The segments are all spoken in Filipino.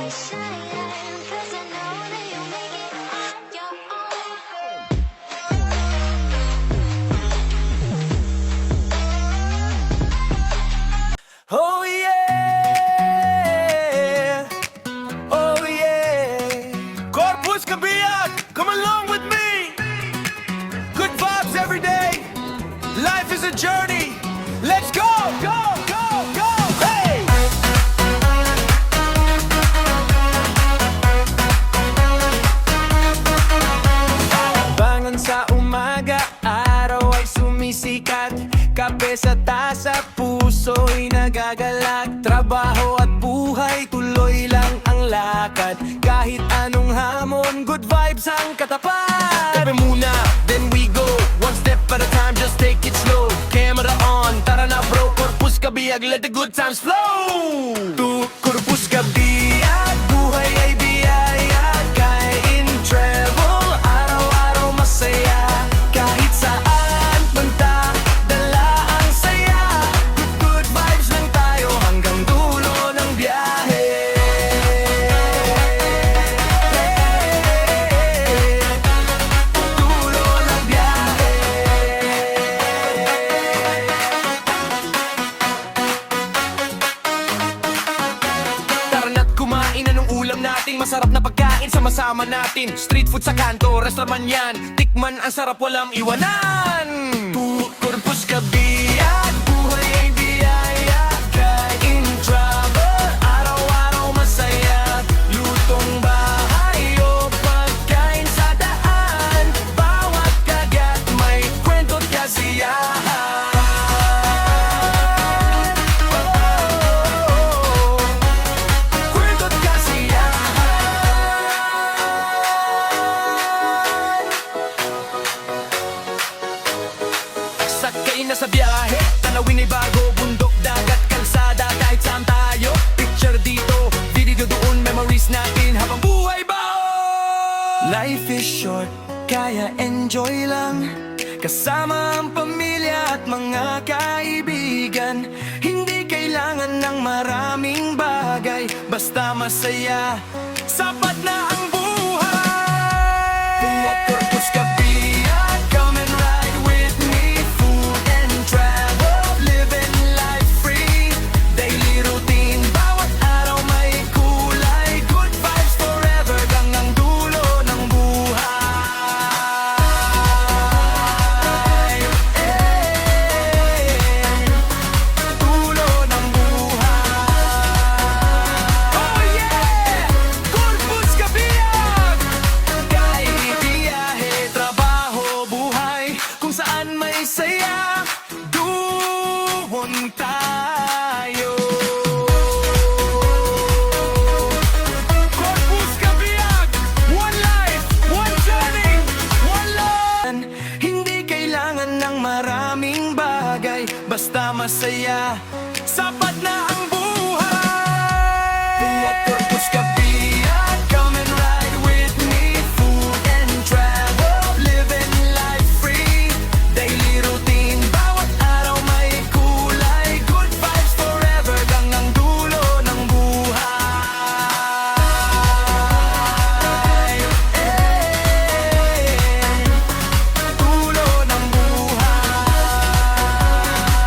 shine, 'cause I know that you make it on your own. Oh yeah, oh yeah. Corpus Kabiyak, come along with me. Good vibes every day. Life is a journey. Let's go, go, go, go. Hey! Bangon sa umaga, araw ay sumisikat. Kape sa tasa, puso'y nagagalak. Trabaho at buhay, tuloy lang ang lakad. Kahit anong hamon, good vibes ang katapat. Kape muna, then we go. One step at a time, just take it slow. Camera on, tara na bro. Corpus Kabiyak, let the good times flow. To Corpus Kabiyak, buhay ay biyaya. Kain, travel, araw-araw masaya. Kahit saan punta, dala ang saya. Good vibes lang tayo hanggang dulo ng biyahe. Dulo ng biyahe. Tara na't kumain na nung ulam natin. Masarap na pagkain, sama-sama natin. Street food sa kanto, restaurant yan. Tikman ang sarap, walang iwanan. Corpus Kabiyak, buhay ay biyaya. Kain, travel, araw-araw masaya. Lutong bahay o pagkain sa daan. Bawat kagat may kwento't kasiyahan. Kwento't kasiyahan. Sakay na sa biyahe, tanawin ay bago. Bundok, dagat, kalsada, kahit saan tayo. Picture dito, video doon, memories natin habang buhay ba? Life is short, kaya enjoy lang. Kasama ang pamilya at mga kaibigan. Hindi kailangan ng maraming bagay, basta masaya, sapat na ang buhay. Corpus Kabiyak, come and ride with me. Food and travel, living life free. Daily routine, bawat araw may kulay. Good vibes forever, hanggang dulo ng buhay. Dulo ng buhay. Oh yeah! Corpus Kabiyak! Kahit biyahe, trabaho, buhay, kung saan may saya, doon tayo. Corpus Kabiyak, one life, one journey, one love. Hindi kailangan ng maraming bagay, basta masaya, sapat na ang buhay. Corpus Kabiyak, come and ride with me. Food and travel, living life free. Daily routine, bawat araw may kulay. Good vibes forever, hanggang dulo ng buhay. Dulo ng buhay.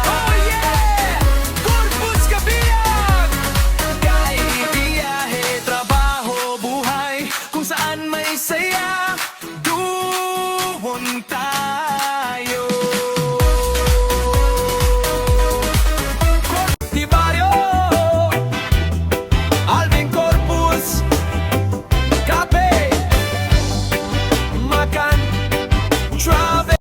Oh yeah! Corpus Kabiyak! Kahit biyahe, trabaho, buhay, kung saan may saya.